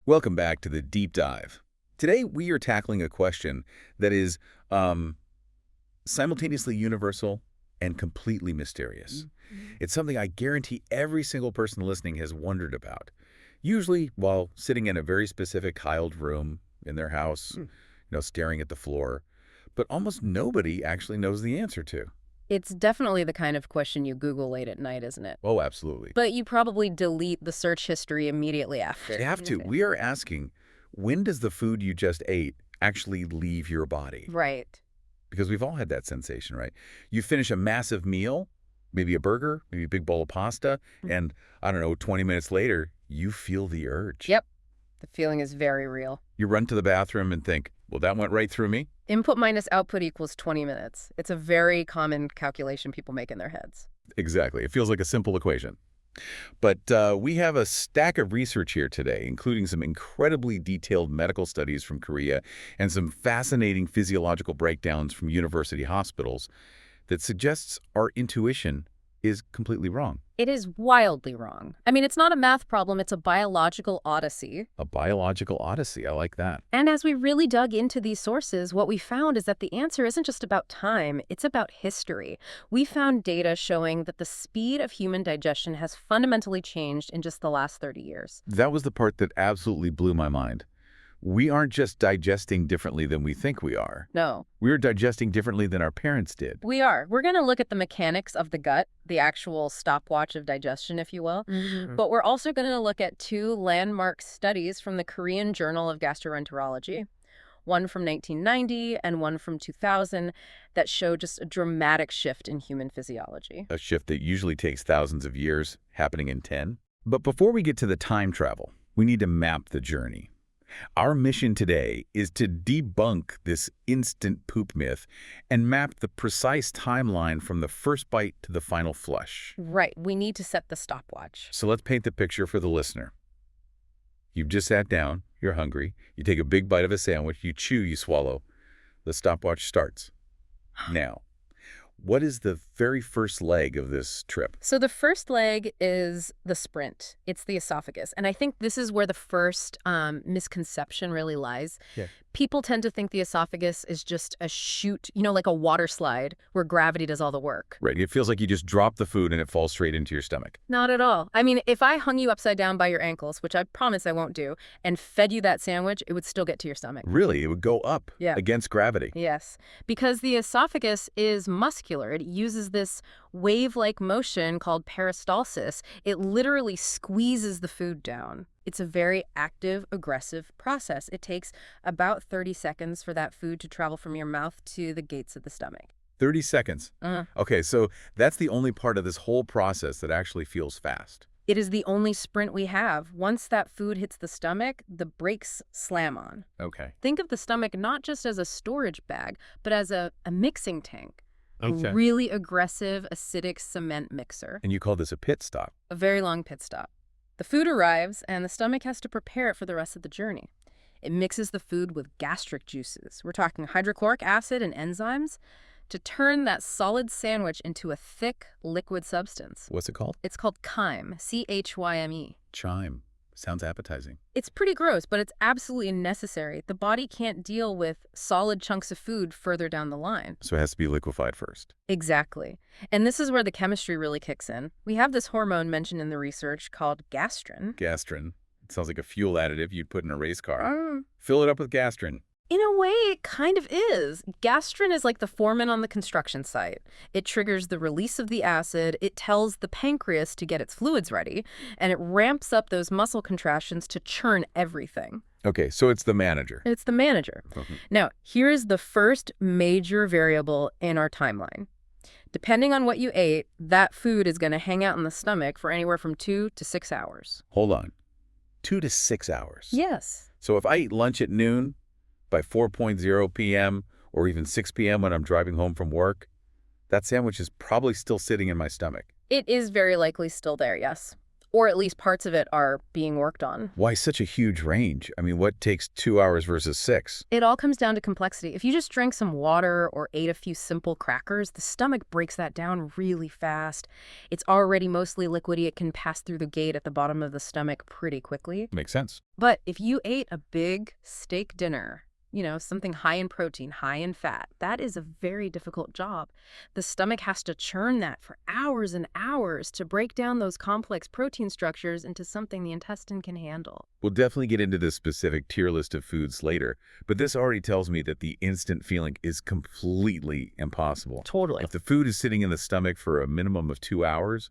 Welcome back to the Deep Dive. Today, we are tackling a question that is simultaneously universal and completely mysterious. It's something I guarantee every single person listening has wondered about, usually while sitting in a very specific tiled room in their house, staring at the floor. But almost nobody actually knows the answer to. It's definitely the kind of question you Google late at night, isn't it? Oh, absolutely. But you probably delete the search history immediately after. You have to. We are asking, when does the food you just ate actually leave your body? Right. Because we've all had that sensation, right? You finish a massive meal, maybe a burger, maybe a big bowl of pasta, and, I don't know, 20 minutes later, you feel the urge. Yep. The feeling is very real. You run to the bathroom and think, well, that went right through me? Input minus output equals 20 minutes. It's a very common calculation people make in their heads. Exactly. It feels like a simple equation. But we have a stack of research here today, including some incredibly detailed medical studies from Korea and some fascinating physiological breakdowns from university hospitals that suggests our intuition is completely wrong. It is wildly wrong. I mean, it's not a math problem, it's a biological odyssey. A biological odyssey. I like that. And as we really dug into these sources, what we found is that the answer isn't just about time, it's about history. We found data showing that the speed of human digestion has fundamentally changed in just the last 30 years. That was the part that absolutely blew my mind. We aren't just digesting differently than we think we are. No. We're digesting differently than our parents did. We are. We're going to look at the mechanics of the gut, the actual stopwatch of digestion, if you will. But we're also going to look at two landmark studies from the Korean Journal of Gastroenterology, one from 1990 and one from 2000, that show just a dramatic shift in human physiology. A shift that usually takes thousands of years, happening in 10. But before we get to the time travel, we need to map the journey. Our mission today is to debunk this instant poop myth and map the precise timeline from the first bite to the final flush. Right. We need to set the stopwatch. So let's paint the picture for the listener. You've just sat down, you're hungry, you take a big bite of a sandwich, you chew, you swallow. The stopwatch starts. Now, what is the very first leg of this trip? So the first leg is the sprint. It's the esophagus. And I think this is where the first misconception really lies. Yeah. People tend to think the esophagus is just a chute, like a water slide where gravity does all the work. Right, it feels like you just drop the food and it falls straight into your stomach. Not at all. I mean, if I hung you upside down by your ankles, which I promise I won't do, and fed you that sandwich, it would still get to your stomach. Really, it would go up Yeah. against gravity. Yes, because the esophagus is muscular. It uses this wave-like motion called peristalsis. It literally squeezes the food down. It's a very active, aggressive process. It takes about 30 seconds for that food to travel from your mouth to the gates of the stomach. 30 seconds. Okay, so that's the only part of this whole process that actually feels fast. It is the only sprint we have. Once that food hits the stomach, the brakes slam on. Okay. Think of the stomach not just as a storage bag, but as a mixing tank. Okay. A really aggressive, acidic cement mixer. And you call this a pit stop. A very long pit stop. The food arrives, and the stomach has to prepare it for the rest of the journey. It mixes the food with gastric juices. We're talking hydrochloric acid and enzymes to turn that solid sandwich into a thick, liquid substance. What's it called? It's called chyme, C-H-Y-M-E. Chyme. Sounds appetizing. It's pretty gross, but it's absolutely necessary. The body can't deal with solid chunks of food further down the line. So it has to be liquefied first. Exactly. And this is where the chemistry really kicks in. We have this hormone mentioned in the research called gastrin. Gastrin. It sounds like a fuel additive you'd put in a race car. Fill it up with gastrin. In a way, it kind of is. Gastrin is like the foreman on the construction site. It triggers the release of the acid, it tells the pancreas to get its fluids ready, and it ramps up those muscle contractions to churn everything. Okay, so it's the manager. It's the manager. Now, here's the first major variable in our timeline. Depending on what you ate, that food is going to hang out in the stomach for anywhere from 2 to 6 hours. Hold on. 2 to 6 hours. Yes. So if I eat lunch at noon, by 4:00 p.m. or even 6 p.m. when I'm driving home from work, that sandwich is probably still sitting in my stomach. It is very likely still there, yes. or at least parts of it are being worked on. Why such a huge range? I mean, what takes 2 hours versus 6? It all comes down to complexity. If you just drank some water or ate a few simple crackers, the stomach breaks that down really fast. It's already mostly liquidy. It can pass through the gate at the bottom of the stomach pretty quickly. Makes sense. But if you ate a big steak dinner, something high in protein, high in fat, that is a very difficult job. The stomach has to churn that for hours and hours to break down those complex protein structures into something the intestine can handle. We'll definitely get into the specific tier list of foods later, but this already tells me that the instant feeling is completely impossible. Totally. If the food is sitting in the stomach for a minimum of 2 hours,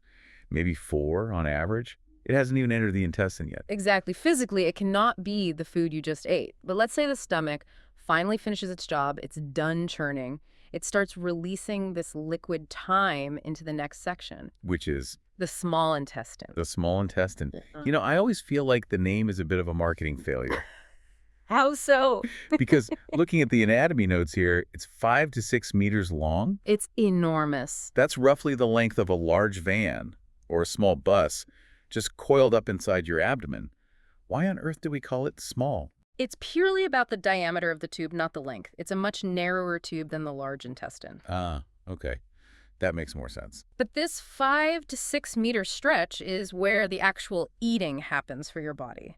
maybe 4 on average, it hasn't even entered the intestine yet. Exactly. Physically, it cannot be the food you just ate. But let's say the stomach finally finishes its job, it's done churning, it starts releasing this liquid chyme into the next section. Which is? The small intestine. The small intestine. I always feel like the name is a bit of a marketing failure. How so? Because looking at the anatomy notes here, it's 5 to 6 meters long. It's enormous. That's roughly the length of a large van or a small bus, just coiled up inside your abdomen. Why on earth do we call it small? It's purely about the diameter of the tube, not the length. It's a much narrower tube than the large intestine. Ah, okay. That makes more sense. But this 5 to 6 meter stretch is where the actual eating happens for your body.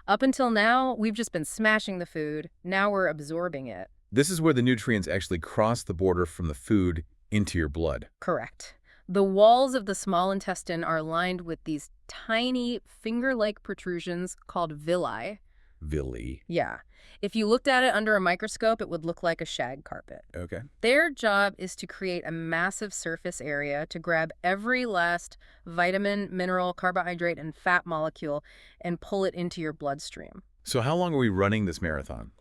Up until now, we've just been smashing the food. Now we're absorbing it. This is where the nutrients actually cross the border from the food into your blood. Correct. The walls of the small intestine are lined with these tiny finger-like protrusions called villi. Villi. Yeah. If you looked at it under a microscope, it would look like a shag carpet. Okay. Their job is to create a massive surface area to grab every last vitamin, mineral, carbohydrate, and fat molecule and pull it into your bloodstream. So how long are we running this marathon?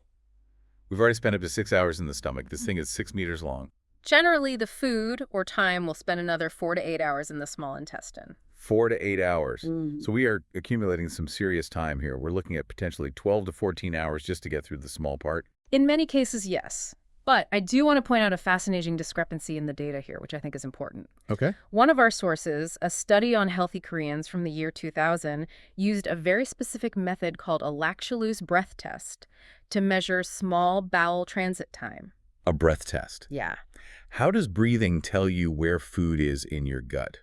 We've already spent up to 6 hours in the stomach. This thing is 6 meters long. Generally, the food or time will spend another 4 to 8 hours in the small intestine. 4 to 8 hours. So we are accumulating some serious time here. We're looking at potentially 12 to 14 hours just to get through the small part. In many cases, yes. But I do want to point out a fascinating discrepancy in the data here, which I think is important. Okay. One of our sources, a study on healthy Koreans from the year 2000, used a very specific method called a lactulose breath test to measure small bowel transit time. A breath test. Yeah. How does breathing tell you where food is in your gut?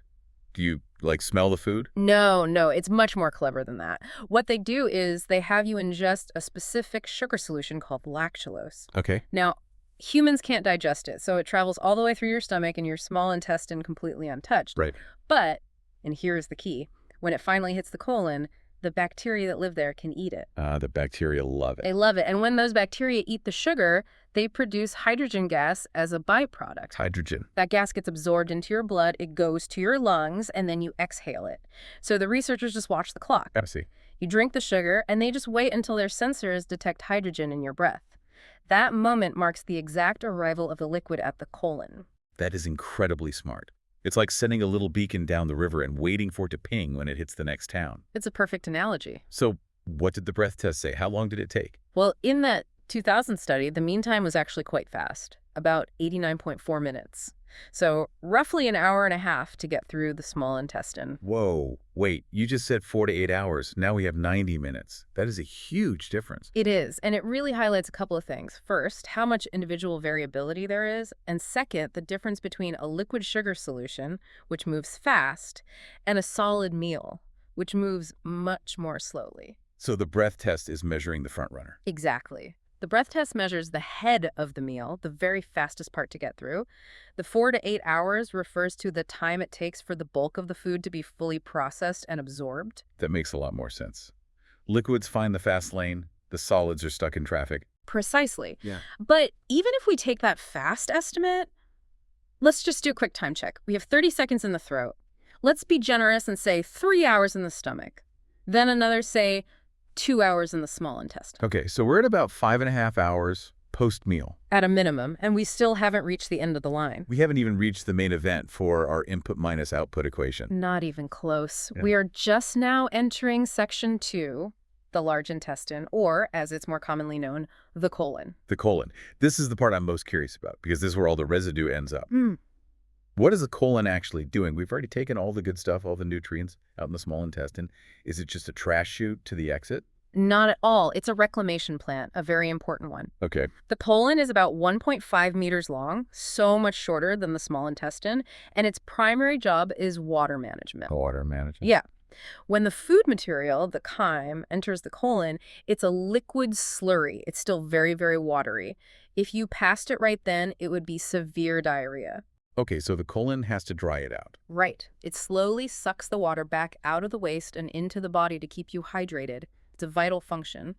Do you, smell the food? No, it's much more clever than that. What they do is they have you ingest a specific sugar solution called lactulose. Okay. Now, humans can't digest it, so it travels all the way through your stomach and your small intestine completely untouched. Right. But, and here's the key, when it finally hits the colon, the bacteria that live there can eat it. The bacteria love it. They love it. And when those bacteria eat the sugar, they produce hydrogen gas as a byproduct. Hydrogen. That gas gets absorbed into your blood, it goes to your lungs, and then you exhale it. So the researchers just watch the clock. I see. You drink the sugar, and they just wait until their sensors detect hydrogen in your breath. That moment marks the exact arrival of the liquid at the colon. That is incredibly smart. It's like sending a little beacon down the river and waiting for it to ping when it hits the next town. It's a perfect analogy. So what did the breath test say? How long did it take? Well, in that 2000 study, the mean time was actually quite fast, about 89.4 minutes. So roughly an hour and a half to get through the small intestine. Whoa, wait, you just said 4 to 8 hours. Now we have 90 minutes. That is a huge difference. It is, and it really highlights a couple of things. First, how much individual variability there is, and second, the difference between a liquid sugar solution, which moves fast, and a solid meal, which moves much more slowly. So the breath test is measuring the front runner. Exactly. The breath test measures the head of the meal, the very fastest part to get through. The 4 to 8 hours refers to the time it takes for the bulk of the food to be fully processed and absorbed. That makes a lot more sense. Liquids find the fast lane. The solids are stuck in traffic. Precisely. Yeah. But even if we take that fast estimate, let's just do a quick time check. We have 30 seconds in the throat. Let's be generous and say 3 hours in the stomach. Then another, say, 2 hours in the small intestine. Okay, so we're at about 5.5 hours post-meal. At a minimum, and we still haven't reached the end of the line. We haven't even reached the main event for our input minus output equation. Not even close. Yeah. We are just now entering section 2, the large intestine, or, as it's more commonly known, the colon. The colon. This is the part I'm most curious about because this is where all the residue ends up. What is the colon actually doing? We've already taken all the good stuff, all the nutrients out in the small intestine. Is it just a trash chute to the exit? Not at all. It's a reclamation plant, a very important one. Okay. The colon is about 1.5 meters long, so much shorter than the small intestine, and its primary job is water management. Water management. Yeah. When the food material, the chyme, enters the colon, it's a liquid slurry. It's still very, very watery. If you passed it right then, it would be severe diarrhea. Okay, so the colon has to dry it out. Right. It slowly sucks the water back out of the waste and into the body to keep you hydrated. It's a vital function.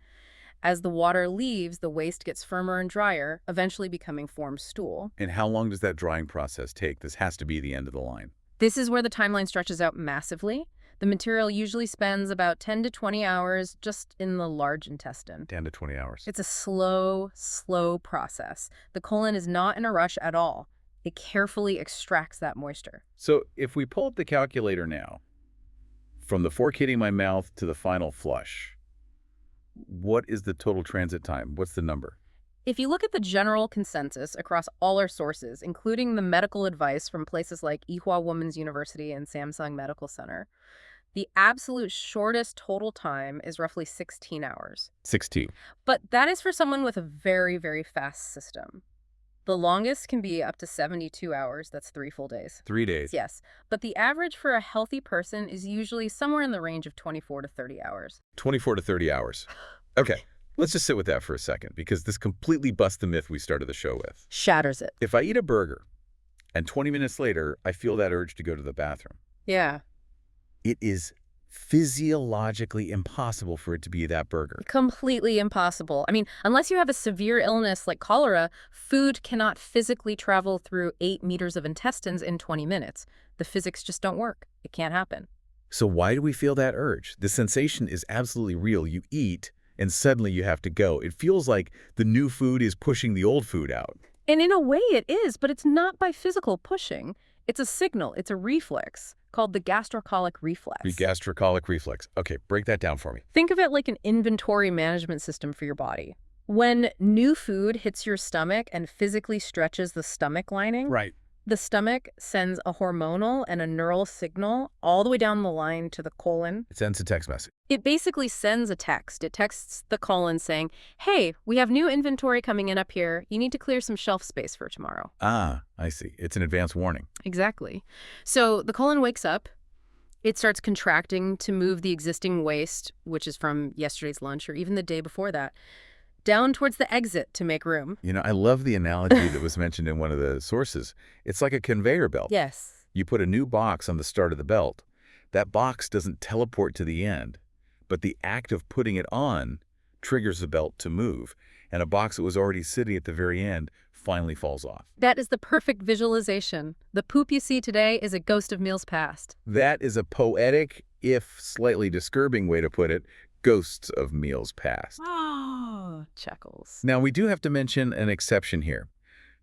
As the water leaves, the waste gets firmer and drier, eventually becoming formed stool. And how long does that drying process take? This has to be the end of the line. This is where the timeline stretches out massively. The material usually spends about 10 to 20 hours just in the large intestine. 10 to 20 hours. It's a slow, slow process. The colon is not in a rush at all. It carefully extracts that moisture. So if we pull up the calculator now, from the fork hitting my mouth to the final flush, what is the total transit time? What's the number? If you look at the general consensus across all our sources, including the medical advice from places like Ewha Women's University and Samsung Medical Center, the absolute shortest total time is roughly 16 hours. 16. But that is for someone with a very, very fast system. The longest can be up to 72 hours. That's 3 full days. 3 days. Yes, but the average for a healthy person is usually somewhere in the range of 24 to 30 hours. 24 to 30 hours. Okay, let's just sit with that for a second, because this completely busts the myth we started the show with. Shatters it. If I eat a burger and 20 minutes later I feel that urge to go to the bathroom, Yeah. it is physiologically impossible for it to be that burger. Completely impossible. I mean, unless you have a severe illness like cholera, food cannot physically travel through 8 meters of intestines in 20 minutes. The physics just don't work. It can't happen. So why do we feel that urge? The sensation is absolutely real. You eat and suddenly you have to go. It feels like the new food is pushing the old food out. And in a way it is, but it's not by physical pushing. It's a signal. It's a reflex called the gastrocolic reflex. The gastrocolic reflex. Okay, break that down for me. Think of it like an inventory management system for your body. When new food hits your stomach and physically stretches the stomach lining, Right. the stomach sends a hormonal and a neural signal all the way down the line to the colon. It sends a text message. It basically sends a text. It texts the colon saying, hey, we have new inventory coming in up here. You need to clear some shelf space for tomorrow. Ah, I see. It's an advance warning. Exactly. So the colon wakes up. It starts contracting to move the existing waste, which is from yesterday's lunch or even the day before that, down towards the exit to make room. You know, I love the analogy that was mentioned in one of the sources. It's like a conveyor belt. Yes. You put a new box on the start of the belt. That box doesn't teleport to the end, but the act of putting it on triggers the belt to move, and a box that was already sitting at the very end finally falls off. That is the perfect visualization. The poop you see today is a ghost of meals past. That is a poetic, if slightly disturbing way to put it, ghosts of meals past. Oh, chuckles. Now, we do have to mention an exception here,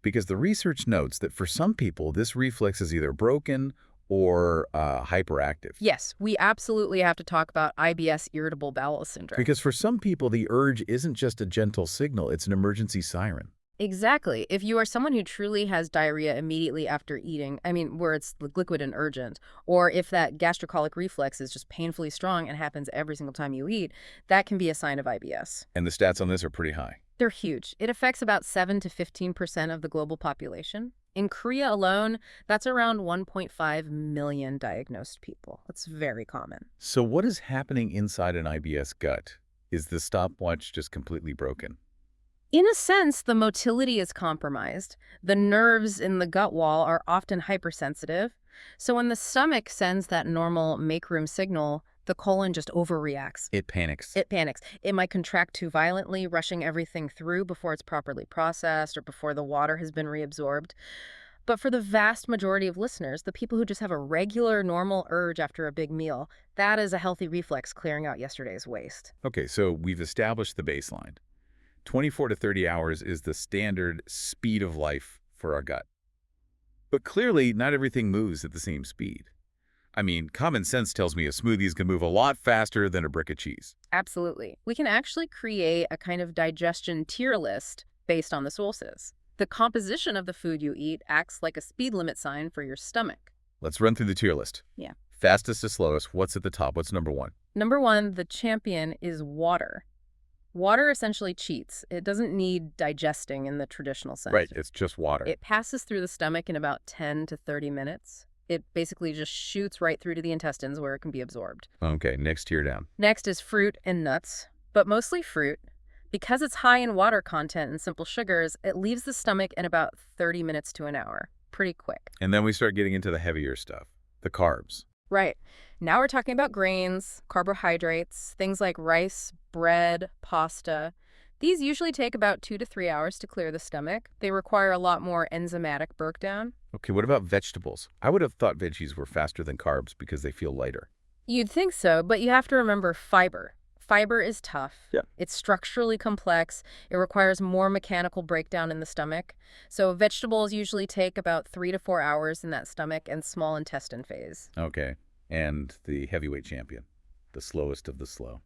because the research notes that for some people, this reflex is either broken or hyperactive. Yes, we absolutely have to talk about IBS, irritable bowel syndrome. Because for some people, the urge isn't just a gentle signal, it's an emergency siren. Exactly. If you are someone who truly has diarrhea immediately after eating, I mean, where it's liquid and urgent, or if that gastrocolic reflex is just painfully strong and happens every single time you eat, that can be a sign of IBS. And the stats on this are pretty high. They're huge. It affects about 7 to 15% of the global population. In Korea alone, that's around 1.5 million diagnosed people. That's very common. So what is happening inside an IBS gut? Is the stopwatch just completely broken? In a sense, the motility is compromised. The nerves in the gut wall are often hypersensitive. So when the stomach sends that normal make room signal, the colon just overreacts. It panics. It panics. It might contract too violently, rushing everything through before it's properly processed or before the water has been reabsorbed. But for the vast majority of listeners, the people who just have a regular, normal urge after a big meal, that is a healthy reflex clearing out yesterday's waste. Okay, so we've established the baseline. 24 to 30 hours is the standard speed of life for our gut. But clearly, not everything moves at the same speed. I mean, common sense tells me a smoothie is going to move a lot faster than a brick of cheese. Absolutely. We can actually create a kind of digestion tier list based on the sources. The composition of the food you eat acts like a speed limit sign for your stomach. Let's run through the tier list. Yeah. Fastest to slowest. What's at the top? What's number one? Number one, the champion is water. Water essentially cheats. It doesn't need digesting in the traditional sense. Right, it's just water. It passes through the stomach in about 10 to 30 minutes. It basically just shoots right through to the intestines where it can be absorbed. Okay, next tier down. Next is fruit and nuts, but mostly fruit. Because it's high in water content and simple sugars, it leaves the stomach in about 30 minutes to an hour. Pretty quick. And then we start getting into the heavier stuff, the carbs. Right. Now we're talking about grains, carbohydrates, things like rice, bread, pasta. These usually take about 2 to 3 hours to clear the stomach. They require a lot more enzymatic breakdown. Okay, what about vegetables? I would have thought veggies were faster than carbs because they feel lighter. You'd think so, but you have to remember fiber. Fiber is tough. Yeah. It's structurally complex. It requires more mechanical breakdown in the stomach. So vegetables usually take about 3 to 4 hours in that stomach and small intestine phase. Okay, and the heavyweight champion, the slowest of the slow.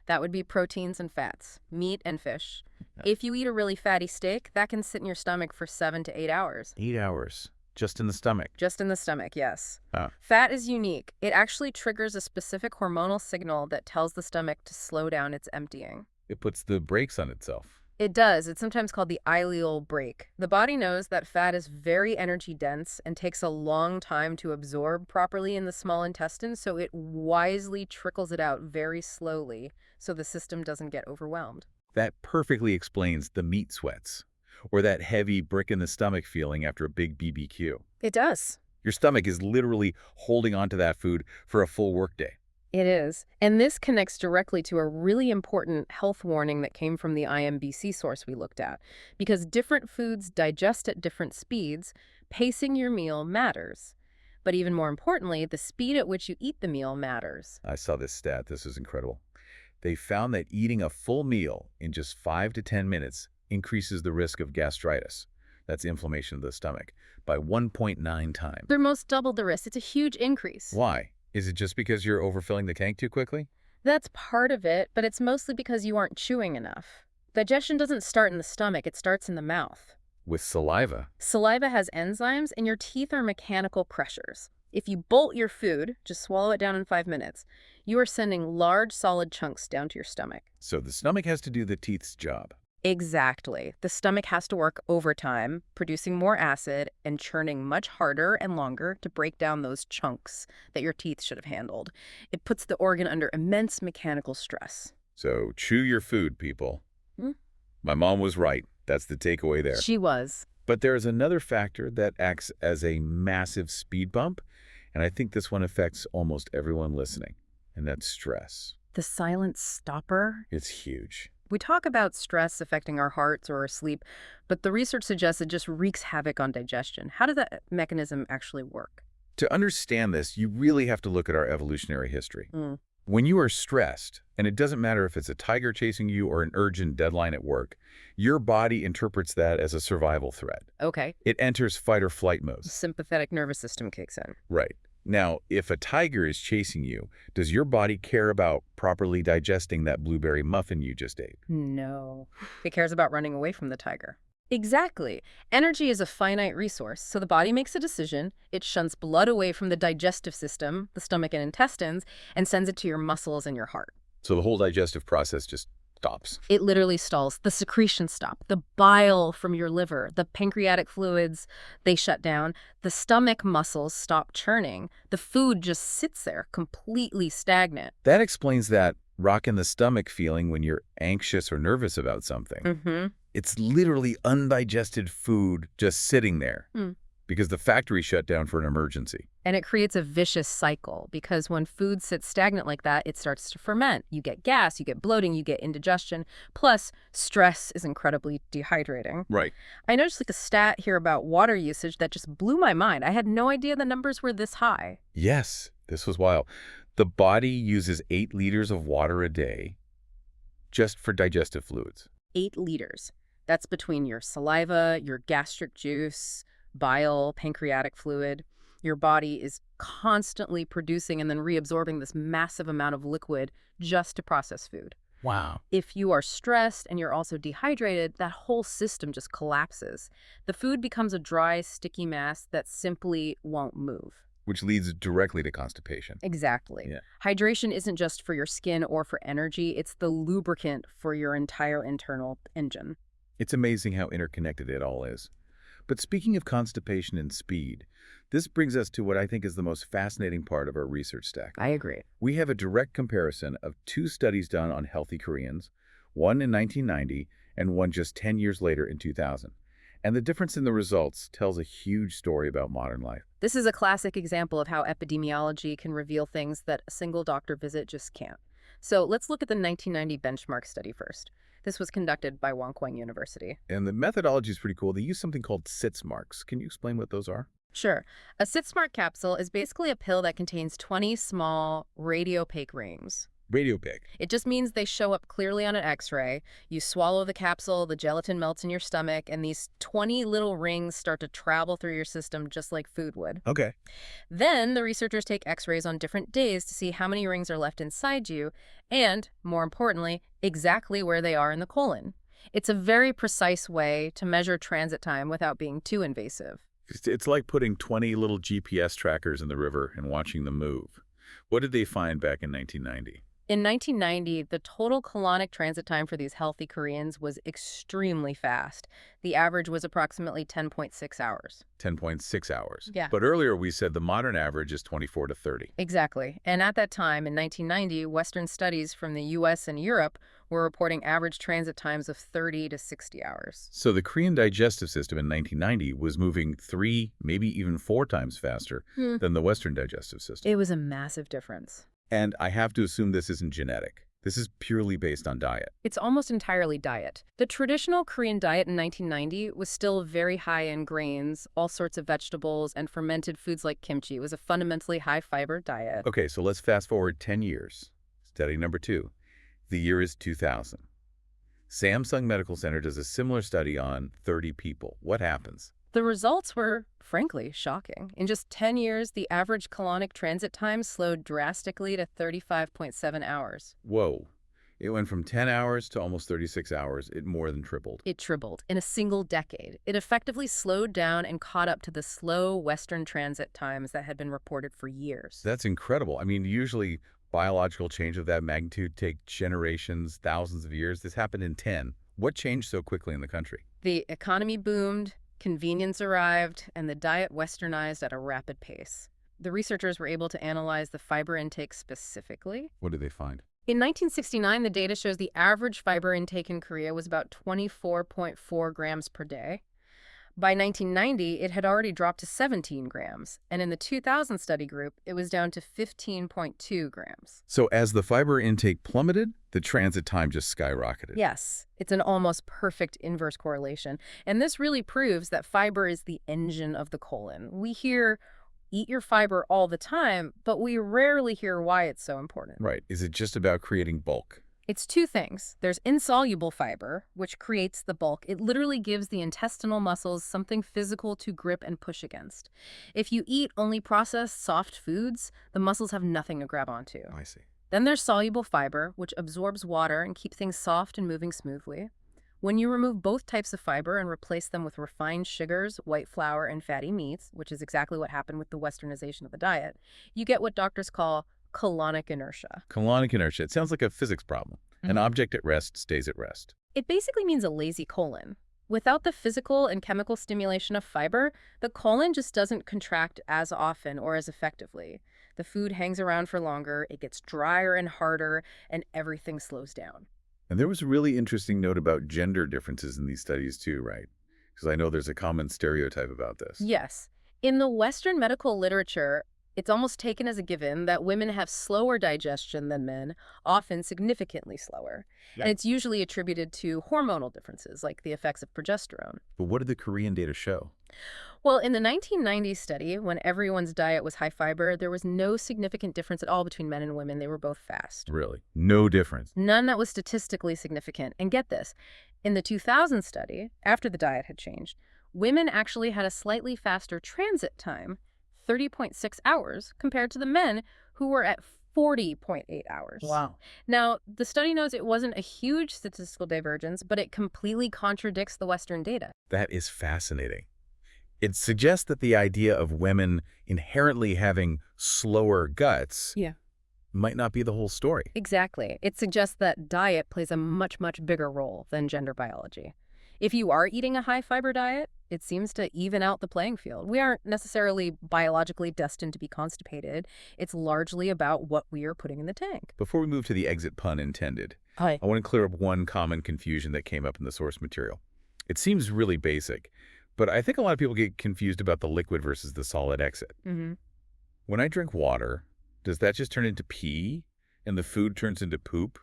That would be proteins and fats, meat and fish. Yeah. If you eat a really fatty steak, that can sit in your stomach for 7 to 8 hours. 8 hours, just in the stomach. Just in the stomach, yes. Oh. Fat is unique. It actually triggers a specific hormonal signal that tells the stomach to slow down its emptying. It puts the brakes on itself. It does. It's sometimes called the ileal brake. The body knows that fat is very energy dense and takes a long time to absorb properly in the small intestine, so it wisely trickles it out very slowly so the system doesn't get overwhelmed. That perfectly explains the meat sweats, or that heavy brick in the stomach feeling after a big BBQ. It does. Your stomach is literally holding onto that food for a full workday. It is. And this connects directly to a really important health warning that came from the IMBC source we looked at. Because different foods digest at different speeds, pacing your meal matters. But even more importantly, the speed at which you eat the meal matters. I saw this stat. This is incredible. They found that eating a full meal in just 5 to 10 minutes increases the risk of gastritis. That's inflammation of the stomach, by 1.9 times. They're almost double the risk. It's a huge increase. Why? Is it just because you're overfilling the tank too quickly? That's part of it, but it's mostly because you aren't chewing enough. Digestion doesn't start in the stomach, it starts in the mouth. With saliva. Saliva has enzymes, and your teeth are mechanical pressures. If you bolt your food, just swallow it down in 5 minutes, you are sending large solid chunks down to your stomach. So the stomach has to do the teeth's job. Exactly. The stomach has to work overtime, producing more acid and churning much harder and longer to break down those chunks that your teeth should have handled. It puts the organ under immense mechanical stress. So chew your food, people. Hmm? My mom was right. That's the takeaway there. She was. But there's another factor that acts as a massive speed bump, and I think this one affects almost everyone listening, and that's stress. The silent stopper. It's huge. We talk about stress affecting our hearts or our sleep, but the research suggests it just wreaks havoc on digestion. How does that mechanism actually work? To understand this, you really have to look at our evolutionary history. When you are stressed, and it doesn't matter if it's a tiger chasing you or an urgent deadline at work, your body interprets that as a survival threat. Okay. It enters fight or flight mode. Sympathetic nervous system kicks in. Right. Now, if a tiger is chasing you, does your body care about properly digesting that blueberry muffin you just ate? No. It cares about running away from the tiger. Exactly. Energy is a finite resource, so the body makes a decision. It shunts blood away from the digestive system, the stomach and intestines, and sends it to your muscles and your heart. So the whole digestive process just stops. It literally stalls. The secretion stop. The bile from your liver, the pancreatic fluids, they shut down. The stomach muscles stop churning. The food just sits there, completely stagnant. That explains that rock in the stomach feeling when you're anxious or nervous about something. It's literally undigested food just sitting there because the factory shut down for an emergency. And it creates a vicious cycle because when food sits stagnant like that, it starts to ferment. You get gas, you get bloating, you get indigestion. Plus, stress is incredibly dehydrating. Right. I noticed a stat here about water usage that just blew my mind. I had no idea the numbers were this high. Yes, this was wild. The body uses 8 liters of water a day just for digestive fluids. 8 liters. That's between your saliva, your gastric juice, bile, pancreatic fluid. Your body is constantly producing and then reabsorbing this massive amount of liquid just to process food. Wow. If you are stressed and you're also dehydrated, that whole system just collapses. The food becomes a dry, sticky mass that simply won't move. Which leads directly to constipation. Exactly. Yeah. Hydration isn't just for your skin or for energy, it's the lubricant for your entire internal engine. It's amazing how interconnected it all is. But speaking of constipation and speed, this brings us to what I think is the most fascinating part of our research stack. I agree. We have a direct comparison of two studies done on healthy Koreans, one in 1990 and one just 10 years later in 2000. And the difference in the results tells a huge story about modern life. This is a classic example of how epidemiology can reveal things that a single doctor visit just can't. So let's look at the 1990 benchmark study first. This was conducted by Wonkwang University. And the methodology is pretty cool. They use something called SITS marks. Can you explain what those are? Sure. A SIT-SMART capsule is basically a pill that contains 20 small radiopaque rings. Radiopaque. It just means they show up clearly on an X-ray. You swallow the capsule, the gelatin melts in your stomach, and these 20 little rings start to travel through your system just like food would. Okay. Then the researchers take X-rays on different days to see how many rings are left inside you and, more importantly, exactly where they are in the colon. It's a very precise way to measure transit time without being too invasive. It's like putting 20 little GPS trackers in the river and watching them move. What did they find back in 1990? In 1990, the total colonic transit time for these healthy Koreans was extremely fast. The average was approximately 10.6 hours. 10.6 hours. Yeah. But earlier we said the modern average is 24 to 30. Exactly. And at that time, in 1990, Western studies from the US and Europe were reporting average transit times of 30 to 60 hours. So the Korean digestive system in 1990 was moving 3, maybe even 4 times faster than the Western digestive system. It was a massive difference. And I have to assume this isn't genetic. This is purely based on diet. It's almost entirely diet. The traditional Korean diet in 1990 was still very high in grains, all sorts of vegetables, and fermented foods like kimchi. It was a fundamentally high-fiber diet. Okay, so let's fast forward 10 years. Study number 2. The year is 2000. Samsung Medical Center does a similar study on 30 people. What happens? The results were, frankly, shocking. In just 10 years, the average colonic transit time slowed drastically to 35.7 hours. Whoa. It went from 10 hours to almost 36 hours. It more than tripled. It tripled in a single decade. It effectively slowed down and caught up to the slow Western transit times that had been reported for years. That's incredible. I mean, usually biological change of that magnitude take generations, thousands of years. This happened in 10. What changed so quickly in the country? The economy boomed, convenience arrived, and the diet westernized at a rapid pace. The researchers were able to analyze the fiber intake specifically. What did they find? In 1969, the data shows the average fiber intake in Korea was about 24.4 grams per day. By 1990, it had already dropped to 17 grams, and in the 2000 study group, it was down to 15.2 grams. So as the fiber intake plummeted, the transit time just skyrocketed. Yes, it's an almost perfect inverse correlation, and this really proves that fiber is the engine of the colon. We hear, eat your fiber all the time, but we rarely hear why it's so important. Right. Is it just about creating bulk? It's two things. There's insoluble fiber, which creates the bulk. It literally gives the intestinal muscles something physical to grip and push against. If you eat only processed soft foods, the muscles have nothing to grab onto. I see. Then there's soluble fiber, which absorbs water and keeps things soft and moving smoothly. When you remove both types of fiber and replace them with refined sugars, white flour, and fatty meats, which is exactly what happened with the westernization of the diet, you get what doctors call colonic inertia. Colonic inertia. It sounds like a physics problem. An object at rest stays at rest. It basically means a lazy colon. Without the physical and chemical stimulation of fiber, the colon just doesn't contract as often or as effectively. The food hangs around for longer, it gets drier and harder, and everything slows down. And there was a really interesting note about gender differences in these studies too, right? Because I know there's a common stereotype about this. Yes. In the Western medical literature, it's almost taken as a given that women have slower digestion than men, often significantly slower. Yeah. And it's usually attributed to hormonal differences, like the effects of progesterone. But what did the Korean data show? Well, in the 1990 study, when everyone's diet was high fiber, there was no significant difference at all between men and women. They were both fast. Really? No difference? None that was statistically significant. And get this, in the 2000 study, after the diet had changed, women actually had a slightly faster transit time, 30.6 hours, compared to the men who were at 40.8 hours. Wow. Now, the study knows it wasn't a huge statistical divergence, but it completely contradicts the Western data. That is fascinating. It suggests that the idea of women inherently having slower guts Yeah. might not be the whole story. Exactly. It suggests that diet plays a much, much bigger role than gender biology. If you are eating a high-fiber diet, it seems to even out the playing field. We aren't necessarily biologically destined to be constipated. It's largely about what we are putting in the tank. Before we move to the exit pun intended, Hi. I want to clear up one common confusion that came up in the source material. It seems really basic, but I think a lot of people get confused about the liquid versus the solid exit. Mm-hmm. When I drink water, does that just turn into pee and the food turns into poop?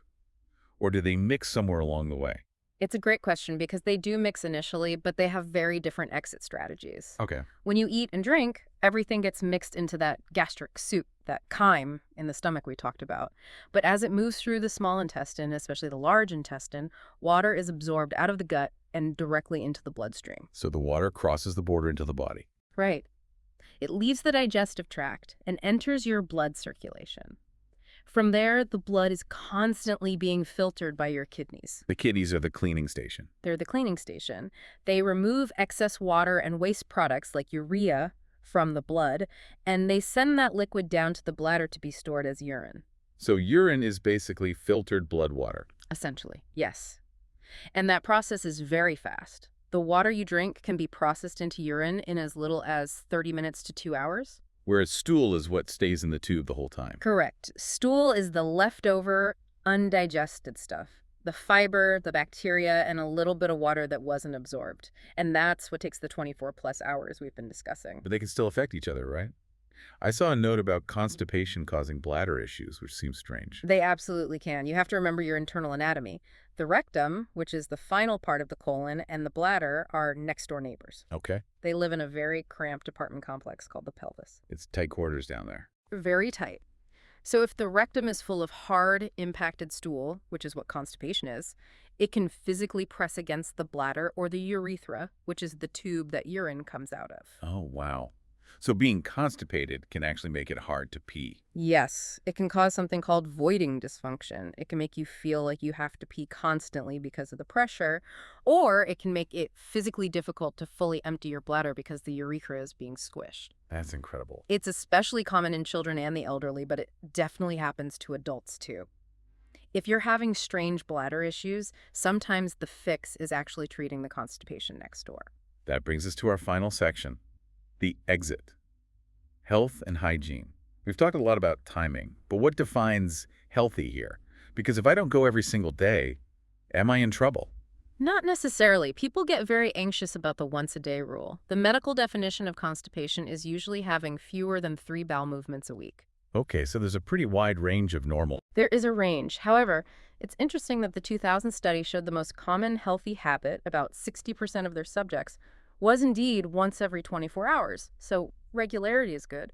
Or do they mix somewhere along the way? It's a great question because they do mix initially, but they have very different exit strategies. Okay. When you eat and drink, everything gets mixed into that gastric soup, that chyme in the stomach we talked about. But as it moves through the small intestine, especially the large intestine, water is absorbed out of the gut and directly into the bloodstream. So the water crosses the border into the body. Right. It leaves the digestive tract and enters your blood circulation. From there, the blood is constantly being filtered by your kidneys. The kidneys are the cleaning station. They're the cleaning station. They remove excess water and waste products like urea from the blood, and they send that liquid down to the bladder to be stored as urine. So urine is basically filtered blood water. Essentially, yes. And that process is very fast. The water you drink can be processed into urine in as little as 30 minutes to 2 hours. Whereas stool is what stays in the tube the whole time. Correct. Stool is the leftover, undigested stuff. The fiber, the bacteria, and a little bit of water that wasn't absorbed. And that's what takes the 24-plus hours we've been discussing. But they can still affect each other, right? I saw a note about constipation causing bladder issues, which seems strange. They absolutely can. You have to remember your internal anatomy. The rectum, which is the final part of the colon, and the bladder are next-door neighbors. Okay. They live in a very cramped apartment complex called the pelvis. It's tight quarters down there. Very tight. So if the rectum is full of hard, impacted stool, which is what constipation is, it can physically press against the bladder or the urethra, which is the tube that urine comes out of. Oh, wow. So being constipated can actually make it hard to pee. Yes, it can cause something called voiding dysfunction. It can make you feel like you have to pee constantly because of the pressure, or it can make it physically difficult to fully empty your bladder because the urethra is being squished. That's incredible. It's especially common in children and the elderly, but it definitely happens to adults too. If you're having strange bladder issues, sometimes the fix is actually treating the constipation next door. That brings us to our final section, the exit. Health and hygiene. We've talked a lot about timing, but what defines healthy here? Because if I don't go every single day, am I in trouble? Not necessarily. People get very anxious about the once-a-day rule. The medical definition of constipation is usually having fewer than 3 bowel movements a week. Okay, so there's a pretty wide range of normal. There is a range. However, it's interesting that the 2000 study showed the most common healthy habit, about 60% of their subjects, was indeed once every 24 hours. So regularity is good.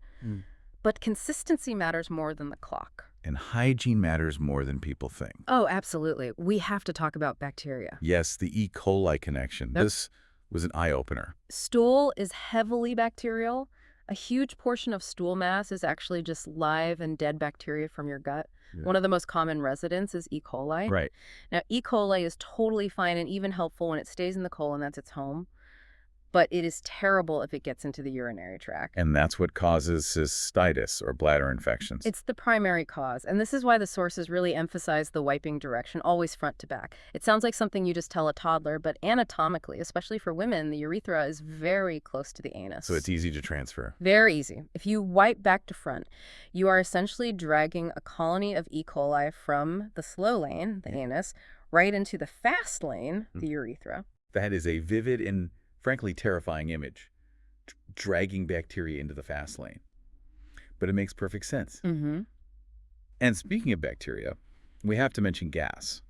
But consistency matters more than the clock. And hygiene matters more than people think. Oh, absolutely. We have to talk about bacteria. Yes, the E. coli connection. Yep. This was an eye-opener. Stool is heavily bacterial. A huge portion of stool mass is actually just live and dead bacteria from your gut. Yeah. One of the most common residents is E. coli. Right. Now, E. coli is totally fine and even helpful when it stays in the colon, that's its home. But it is terrible if it gets into the urinary tract. And that's what causes cystitis or bladder infections. It's the primary cause, and this is why the sources really emphasize the wiping direction, always front to back. It sounds like something you just tell a toddler, but anatomically, especially for women, the urethra is very close to the anus. So it's easy to transfer. Very easy. If you wipe back to front, you are essentially dragging a colony of E. coli from the slow lane, the anus, right into the fast lane, the urethra. That is a vivid and frankly terrifying image, dragging bacteria into the fast lane. But it makes perfect sense. Mm-hmm. And speaking of bacteria, we have to mention gas,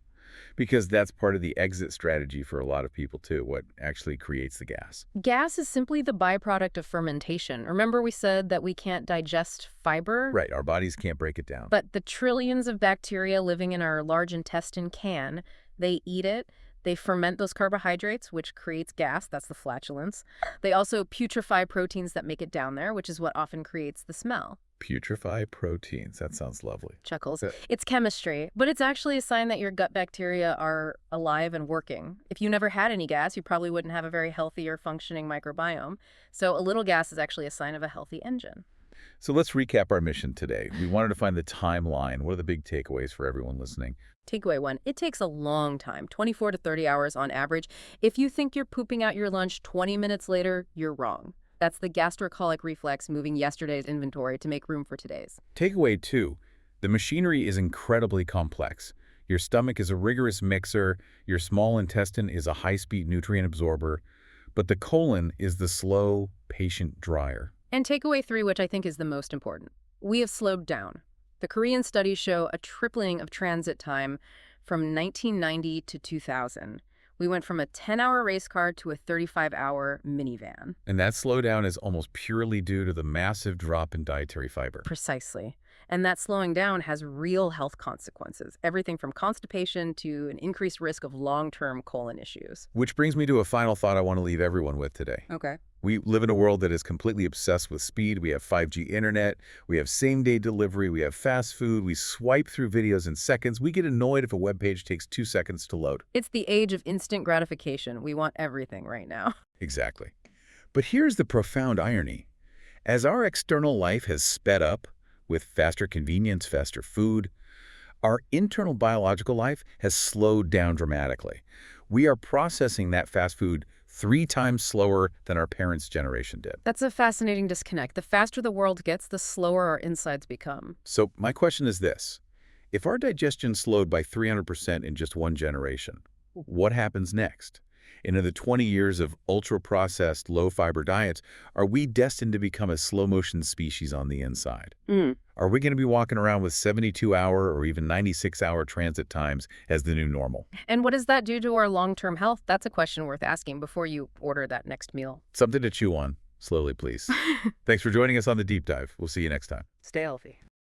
because that's part of the exit strategy for a lot of people too, what actually creates the gas. Gas is simply the byproduct of fermentation. Remember we said that we can't digest fiber? Right, our bodies can't break it down. But the trillions of bacteria living in our large intestine can. They eat it. They ferment those carbohydrates, which creates gas. That's the flatulence. They also putrefy proteins that make it down there, which is what often creates the smell. Putrefy proteins. That sounds lovely. Chuckles. Uh, It's chemistry, but it's actually a sign that your gut bacteria are alive and working. If you never had any gas, you probably wouldn't have a very healthy or functioning microbiome. So a little gas is actually a sign of a healthy engine. So let's recap our mission today. We wanted to find the timeline. What are the big takeaways for everyone listening? Takeaway one, it takes a long time, 24 to 30 hours on average. If you think you're pooping out your lunch 20 minutes later, you're wrong. That's the gastrocolic reflex moving yesterday's inventory to make room for today's. Takeaway 2, the machinery is incredibly complex. Your stomach is a rigorous mixer, your small intestine is a high-speed nutrient absorber, but the colon is the slow, patient dryer. And takeaway 3, which I think is the most important. We have slowed down. The Korean studies show a tripling of transit time from 1990 to 2000. We went from a 10-hour race car to a 35-hour minivan. And that slowdown is almost purely due to the massive drop in dietary fiber. Precisely. And that slowing down has real health consequences, everything from constipation to an increased risk of long-term colon issues. Which brings me to a final thought I want to leave everyone with today. Okay. We live in a world that is completely obsessed with speed. We have 5G internet, we have same-day delivery, we have fast food, we swipe through videos in seconds. We get annoyed if a web page takes 2 seconds to load. It's the age of instant gratification. We want everything right now. Exactly. But here's the profound irony. As our external life has sped up, with faster convenience, faster food, our internal biological life has slowed down dramatically. We are processing that fast food 3 times slower than our parents' generation did. That's a fascinating disconnect. The faster the world gets, the slower our insides become. So my question is this. If our digestion slowed by 300% in just one generation, what happens next? In the 20 years of ultra-processed, low-fiber diets, are we destined to become a slow-motion species on the inside? Are we going to be walking around with 72-hour or even 96-hour transit times as the new normal? And what does that do to our long-term health? That's a question worth asking before you order that next meal. Something to chew on. Slowly, please. Thanks for joining us on The Deep Dive. We'll see you next time. Stay healthy.